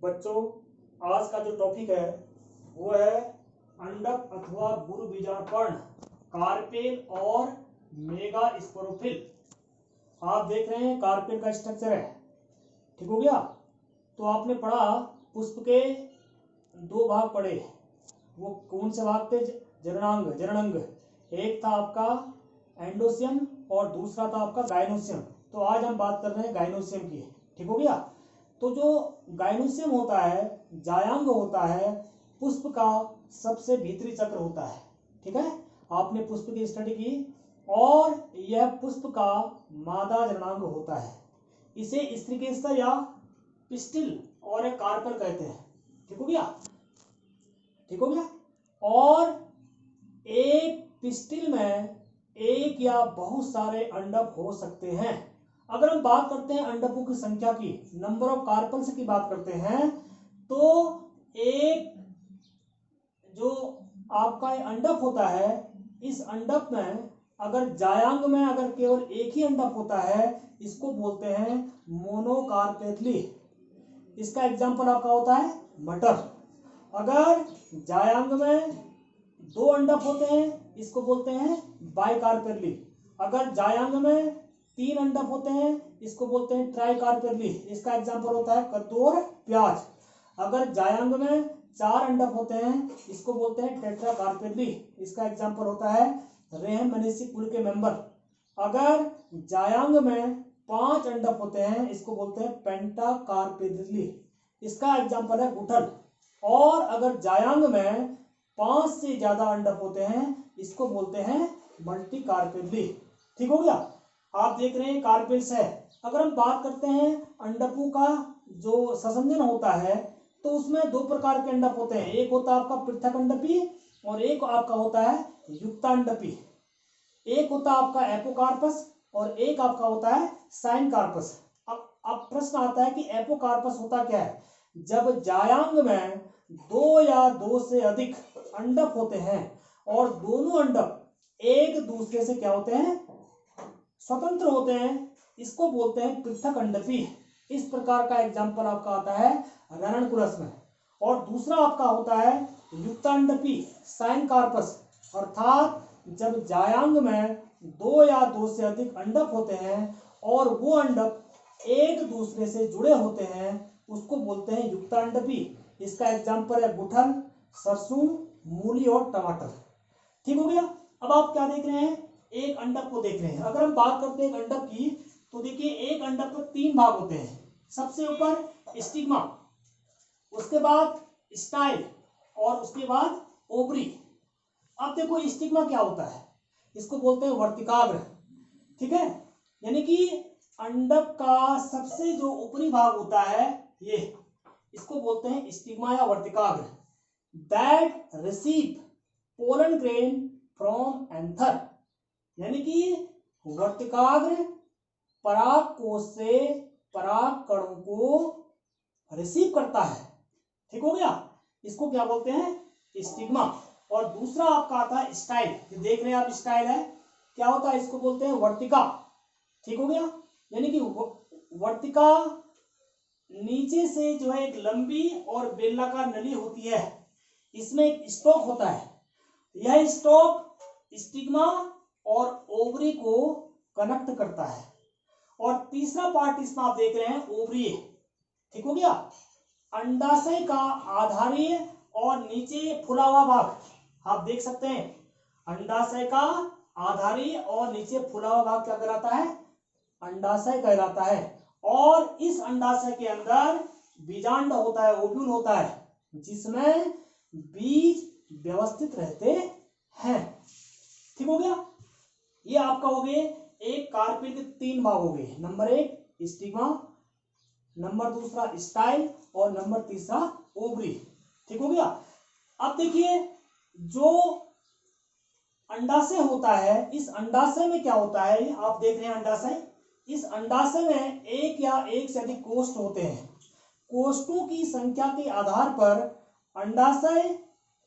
बच्चों, आज का जो टॉपिक है वो है अंडक अथवा गुरुबीजाणुपर्ण, कार्पेल और मेगा स्पोरोफिल। आप देख रहे हैं कार्पेल का स्ट्रक्चर है, ठीक हो गया। तो आपने पढ़ा पुष्प के दो भाग पढ़े, वो कौन से भाग थे? जननांग, जननांग। एक था आपका एंडोसियम और दूसरा था आपका गाइनोसियम। तो आज हम बात कर रहे हैं गाइनोसियम की, ठीक हो गया। तो जो गाइनोसियम होता है, जायांग होता है, पुष्प का सबसे भीतरी चक्र होता है, ठीक है। आपने पुष्प की स्टडी की, और यह पुष्प का मादा जननांग होता है। इसे स्त्रीकेसर या पिस्टिल और एक कार्पेल कहते हैं, ठीक हो गया, ठीक हो गया। और एक पिस्टिल में एक या बहुत सारे अंडक हो सकते हैं। अगर हम बात करते हैं अंडकों की संख्या की, नंबर ऑफ कार्पल्स की बात करते हैं, तो एक जो आपका अंडक होता है, इस अंडक में अगर जायांग में अगर केवल एक ही अंडक होता है, इसको बोलते हैं मोनोकार्पेथली। इसका एग्जांपल आपका होता है मटर। अगर जायांग में दो अंडक होते हैं, इसको बोलते हैं बाइकार्पेथली। अगर जायांग में तीन अंडक होते हैं, इसको बोलते हैं ट्राइकार्पेथली। इसका एग्जांपल होता है कद्दू और प्याज। अगर जायांग में चार अंडक होते हैं, इसको बोलते हैं टेट्राकार्पेथली। इसका एग्जांपल होता है रेहम मनीषी कुल के मेंबर। अगर जायांग में पांच अंडक होते हैं, इसको बोलते हैं पेंटाकार्पेथली। इसका एग्जांपल है गुठल। और अगर जायांग में पांच से ज्यादा अंडक होते हैं, इसको बोलते हैं मल्टीकार्पेथली, ठीक हो गया। आप देख रहे हैं कार्पेल्स है। अगर हम बात करते हैं अंडकों का जो संसंजन होता है, तो उसमें दो प्रकार के अंडक होते हैं। एक होता है आपका पृथक अंडपी और एक आपका होता है युक्तांडपी। एक होता है आपका एपोकार्पस और एक आपका होता है साइनकार्पस। अब प्रश्न आता है कि एपोकार्पस होता क्या है? जब जायांग में दो या दो से अधिक अंडक होते हैं और दोनों अंडक एक दूसरे से क्या होते हैं? स्वतंत्र होते हैं, इसको बोलते हैं पृथक अंडपी। इस प्रकार का एग्जाम्पल आपका आता है रणकुरस में। और दूसरा आपका होता है युक्तांडपी, साइनकार्पस। अर्थात जब जायांग में दो या दो से अधिक अंडक होते हैं और वो अंडक एक दूसरे से जुड़े होते हैं, उसको बोलते हैं युक्तांडपी। इसका एग्जाम्पल है गुठल, सरसों, मूली और टमाटर, ठीक हो गया। अब आप क्या देख रहे हैं? एक अंडक को देख रहे हैं। अगर हम बात करते हैं एक अंडक की, तो देखिए एक अंडक में तीन भाग होते हैं। सबसे ऊपर स्टिग्मा, उसके बाद स्टाइल और उसके बाद ओवरी। अब देखो स्टिग्मा क्या होता है, इसको बोलते हैं वर्तिकाग्र, ठीक है। यानी कि अंडक का सबसे जो ऊपरी भाग होता है, ये इसको बोलते हैं स्टिग्मा या वर्तिकाग्र। That receive pollen grain from anther, यानी कि वर्तिकाग्र पराग कोश से पराग कणों को रिसीव करता है, ठीक हो गया। इसको क्या बोलते हैं? स्टिग्मा। और दूसरा आपका आता है स्टाइल। देख रहे हैं आप, स्टाइल है, क्या होता है? इसको बोलते हैं वर्तिका, ठीक हो गया। यानी कि वर्तिका नीचे से जो है एक लंबी और बेलनाकार नली होती है, इसमें एक स्टॉक होता है। यह स्टॉक स्टिग्मा और ओवरी को कनेक्ट करता है। और तीसरा पार्ट इसमें आप देख रहे हैं ओवरी, ठीक हो गया। अंडाशय का आधारीय और नीचे फुला हुआ भाग आप देख सकते हैं। अंडाशय का आधारीय और नीचे फुला हुआ भाग क्या कहलाता है? अंडाशय कहलाता है। और इस अंडाशय के अंदर बीजांड होता है, ओव्यूल होता है, जिसमें बीज व्यवस्थित रहते हैं, ठीक हो गया। ये आपका हो गए एक कार्पेल के तीन भाग हो गए। नंबर एक स्टिग्मा, नंबर दूसरा स्टाइल और नंबर तीसरा ओवरी, ठीक हो गया। अब देखिए जो अंडाशय होता है, इस अंडाशय में क्या होता है? आप देख रहे हैं अंडाशय। इस अंडाशय में एक या एक से अधिक कोष्ठ होते हैं। कोष्ठों की संख्या के आधार पर अंडाशय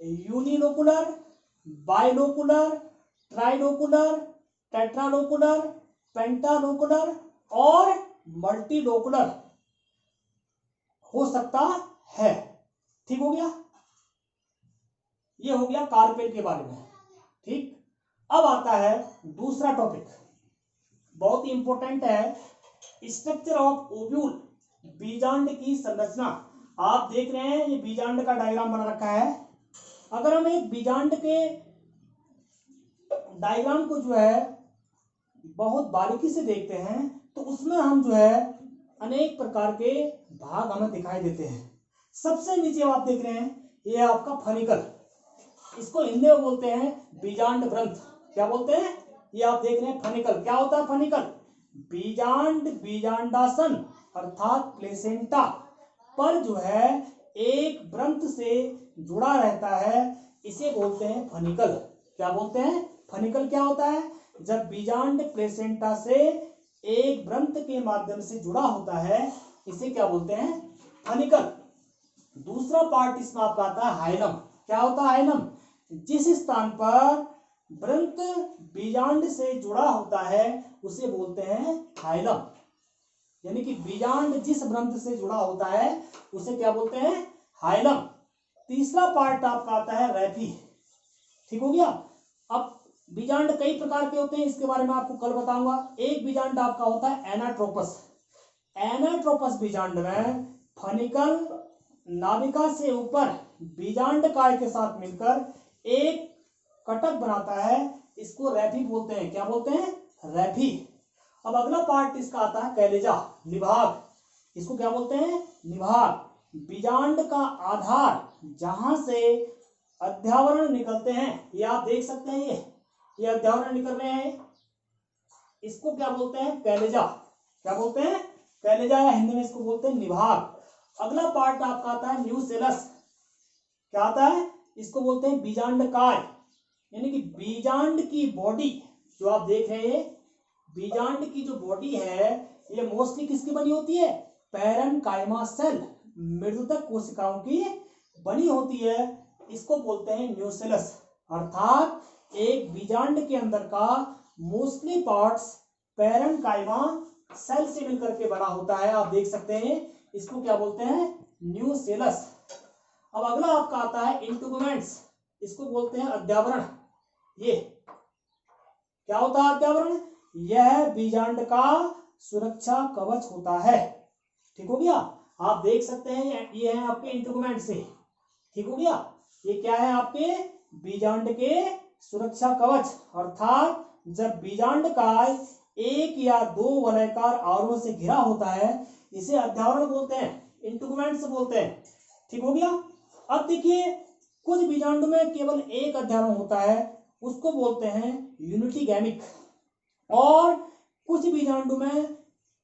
यूनिलोकुलर, बाइलोकुलर, ट्राइलोकुलर, टेट्रालोकुलर, पेंटालोकुलर और मल्टीलोकुलर हो सकता है। ठीक हो गया, ये हो गया कार्पेल के बारे में। ठीक, अब आता है दूसरा टॉपिक, बहुत ही इंपॉर्टेंट है, स्ट्रक्चर ऑफ ओव्यूल, बीजांड की संरचना। आप देख रहे हैं ये बीजांड का डायग्राम बना रखा है। अगर हम एक बीजांड के डायग्राम को जो है बहुत बारीकी से देखते हैं तो उसमें हम जो है अनेक प्रकार के भाग हमें दिखाई देते हैं। सबसे नीचे आप देख रहे हैं ये है आपका फनिकल, इसको हिंदी में बोलते हैं बीजांड ग्रंथ। क्या बोलते हैं? ये आप देख रहे हैं फनिकल। क्या होता है फनिकल? बीजांड बीजांडासन अर्थात प्लेसेंटा पर जो है एक ग्रंथ से जुड़ा रहता है, इसे बोलते हैं फनिकल। क्या बोलते हैं? फनिकल। क्या होता है? जब बीजांड प्लेसेंटा से एक ग्रंथ के माध्यम से जुड़ा होता है, इसे क्या बोलते हैं? फनिकल। दूसरा पार्ट इसमें आपका आता है हाइलम। क्या होता है हाइलम? जिस स्थान पर ग्रंथ बीजांड से जुड़ा होता है उसे बोलते हैं हाइलम। यानी कि बीजांड जिस ग्रंथ से जुड़ा होता है उसे क्या बोलते हैं? हाइलम। तीसरा पार्ट आपका आता है रैफी। ठीक हो गया। अब बीजांड कई प्रकार के होते हैं, इसके बारे में आपको कल बताऊंगा। एक बीजांड आपका होता है एनाट्रोपस। एनाट्रोपस बीजांड में फनिकल नाभिका से ऊपर बीजांड काय के साथ मिलकर एक कटक बनाता है, इसको रैफी बोलते हैं। क्या बोलते हैं? रैफी। अब अगला पार्ट इसका आता है कैलेजा, निभाग। इसको क्या बोलते हैं? निभाग। बीजांड का आधार जहां से अध्यावरण निकलते हैं, ये आप देख सकते हैं, ये अध्यावरण निकल रहे हैं, इसको क्या बोलते हैं? कैलेजा। क्या बोलते हैं? कैलेजा, या हिंदी में इसको बोलते हैं निभाग। अगला पार्ट आपका आता है न्यूसेलस। क्या आता है? इसको बोलते हैं बीजांड काय। यानी कि बीजांड की बॉडी जो आप देख रहे हैं, बीजांड की जो बॉडी है ये मोस्टली किसकी बनी होती है? पैरेन्काइमा सेल, मृदुतक कोशिकाओं की बनी होती है। इसको बोलते हैं न्यूसेलस। अर्थात एक बीजांड के अंदर का मोस्टली पार्ट्स पैरेन्काइमा सेल से मिलकर के बना होता है। आप देख सकते हैं, इसको क्या बोलते हैं? न्यूसेलस। अब अगला आपका आता है इंटुगमेंट्स। इसको बोलते हैं अध्यावरण। ये क्या होता है? अध्यावरण। यह बीजांड का सुरक्षा कवच होता है। ठीक हो गया। आप देख सकते हैं ये है आपके इंटुगमेंट से। ठीक हो गया। ये क्या है? आपके बीजांड के सुरक्षा कवच। अर्थात जब बीजांड का एक या दो वलयकार आवरणों से घिरा होता है, इसे अध्यावरण बोलते हैं, इंटुगमेंट्स बोलते हैं। ठीक हो गया। अब देखिए, कुछ बीजांड में केवल एक अध्यावरण होता है, उसको बोलते हैं यूनिटी गैमिक। और कुछ बीजांडों में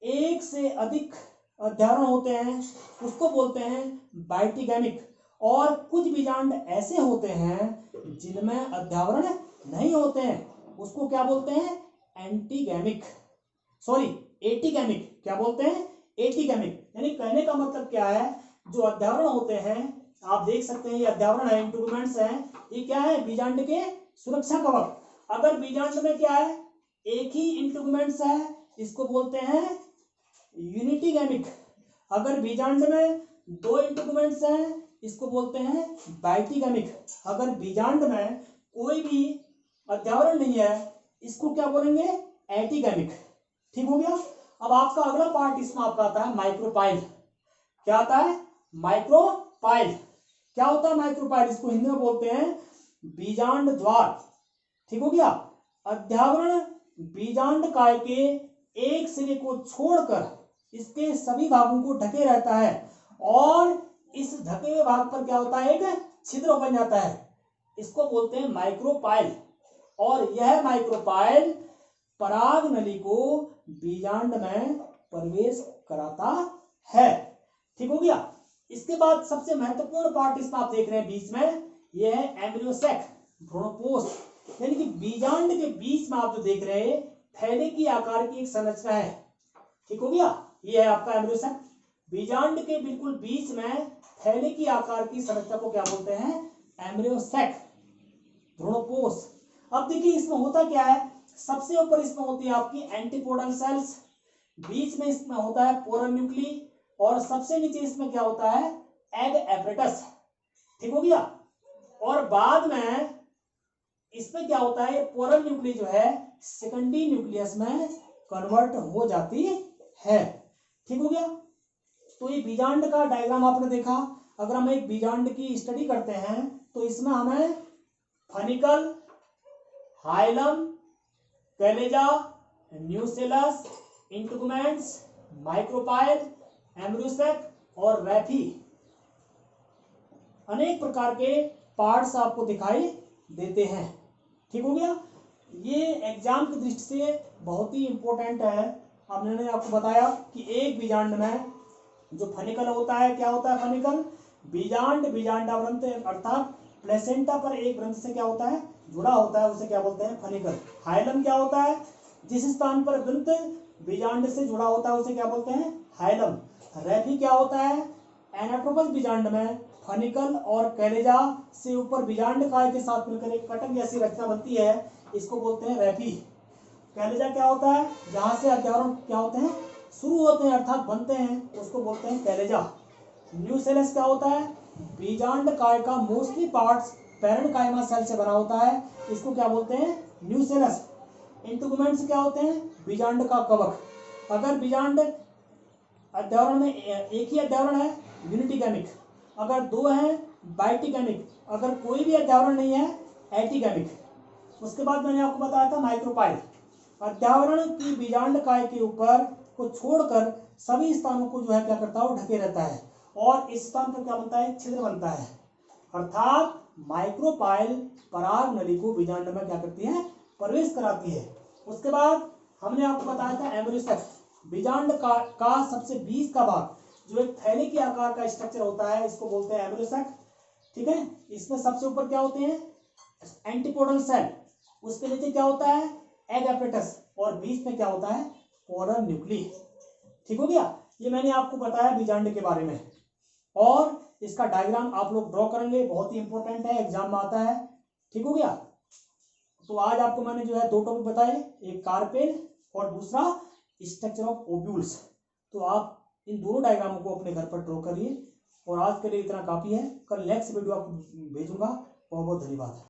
एक से अधिक अध्यावरण होते हैं, उसको बोलते हैं बाइटिगैमिक। और कुछ बीजांड ऐसे होते हैं जिनमें अध्यावरण नहीं होते हैं, उसको क्या बोलते हैं? एंटीगैमिक, सॉरी एटीगैमिक। क्या बोलते हैं? एटीगैमिक। यानी कहने का मतलब क्या है, जो अध्यावरण होते हैं आप देख सकते हैं, ये अध्यावरण है, इंटुगमेंट्स हैं, ये क्या है? बीजांड के सुरक्षा कवच। अगर बीजांड में क्या है? एक ही इंटुगमेंट्स है, इसको बोलते हैं यूनिटी गैमिक। अगर बीजांड में दो इंटुगमेंट्स हैं, इसको बोलते हैं बाइटिगैमिक। अगर बीजांड में कोई भी अध्यावरण नहीं है, इसको क्या बोलेंगे? एटीगैमिक। ठीक हो गया। अब आपका अगला पार्ट इसमें आपका आता है माइक्रोपाइल। क्या आता है? माइक्रोपाइल। क्या होता है माइक्रोपाइल? इसको हिंदी में बोलते हैं बीजांड द्वार। ठीक हो गया। अध्यावरण बीजांड काय के एक सिरे को छोड़कर इसके सभी भागों को ढके रहता है, और इस ढके हुए भाग पर क्या होता है? एक छिद्र बन जाता है, इसको बोलते हैं माइक्रोपाइल। और यह माइक्रोपाइल पराग नली को बीजांड में प्रवेश कराता है। ठीक हो गया। इसके बाद सबसे महत्वपूर्ण पार्ट इसमें आप देख रहे हैं बीच में, यह है एम्ब्रियोसेक, भ्रूणपोष। यानी कि बीजांड के बीच में आप जो देख रहे हैं थैले की आकार की एक संरचना है। ठीक हो गया। ये है आपका एम्ब्रियोसेक। बीजांड के बिल्कुल बीच में थैले की आकार की संरचना को क्या बोलते हैं? एम्ब्रियोसेक, भ्रूणपोष। अब देखिए इसमें होता क्या है, सबसे ऊपर इसमें होती है आपकी एंटीपोडल सेल्स, बीच में इसमें होता है पोरल न्यूक्ली, और सबसे नीचे इसमें क्या होता है? एग एपरेटस, ठीक हो गया। और बाद में इसमें क्या होता है, पोरल न्यूक्ली जो है सेकेंडरी न्यूक्लियस में कन्वर्ट हो जाती है, ठीक हो गया। तो ये बीजांड का डायग्राम आपने देखा। अगर हम एक बीजांड की स्टडी करते हैं तो इसमें हमें funicle, hilum, chalaza, nucellus, integuments, micropyle, embryo sac और रैफी अनेक प्रकार के पार्ट्स आपको दिखाई देते हैं, ठीक हो गया। ये एग्जाम की दृष्टि से बहुत ही इंपॉर्टेंट है। अब मैंने आपको बताया कि एक बीजांड में जो फनिकल होता है, क्या होता है फनिकल, बीजांड बीजांडा ग्रंथ अर्थात प्लेसेंटा पर एक ग्रंथ से क्या होता है, जुड़ा होता है, उसे क्या बोलते हैं फनिकल। हाइलम क्या होता है, जिस स्थान पर ग्रंथ बीजांड से जुड़ा होता है उसे क्या बोलते हैं हाइलम। रैफी क्या होता है, एनाट्रोपस बीजांड में फनिकल और कैलेजा से ऊपर बीजांड काय के साथ मिलकर एक कटक जैसी रचना बनती है, इसको बोलते हैं रैफी। कैलेजा क्या होता है, जहां से अध्यारोण क्या होते हैं शुरू होते हैं अर्थात बनते हैं, उसको बोलते हैं कैलेजा। न्यूसेलस क्या होता है, बीजांड काय का मोस्टली पार्ट्स पैरेंकाइमा सेल से बना होता है, इसको क्या बोलते हैं न्यूसेलस। इंटुगमेंट्स क्या होते हैं, बीजांड का कवक। अगर बीजांड अध्यावरण में एक ही अध्यावरण है यूनिटीगैमिक, अगर दो है बाइटीगैमिक, अगर कोई भी अध्यावरण नहीं है एटीगैमिक। उसके बाद मैंने आपको बताया था माइक्रोपाइल, अध्यावरण की बीजांड काय के ऊपर को छोड़कर सभी स्थानों को जो है क्या करता है वो ढके रहता है, और इस स्थान पर क्या बनता है छिद्र बनता है, अर्थात माइक्रोपाइल पराग नली को बीजांड में क्या करती है प्रवेश कराती है। उसके बाद हमने आपको बताया था एम्ब्रियोसेक, बीजांड का सबसे बीच का भाग जो एक थैले के आकार का स्ट्रक्चर होता है, इसको बोलते हैं एम्ब्रियोसेक, ठीक है। इसमें सबसे ऊपर क्या होते हैं एंटीपोडल सेल, उसके नीचे क्या होता है एग एपरेटस, और बीच में क्या होता है पोरल न्यूक्ली, ठीक हो गया। ये मैंने आपको बताया बीजांड के बारे में, और इसका डायग्राम आप लोग ड्रॉ करेंगे, बहुत ही इंपॉर्टेंट है, एग्जाम में आता है, ठीक हो गया। तो आज आपको मैंने जो है दो टॉपिक बताए, एक कार्पेल और दूसरा स्ट्रक्चर ऑफ ओव्यूल्स। तो आप इन दोनों डायग्रामों को अपने घर पर ड्रॉ करिए, और आज के लिए इतना काफी है। कल नेक्स्ट वीडियो आपको भेजूंगा। बहुत बहुत धन्यवाद।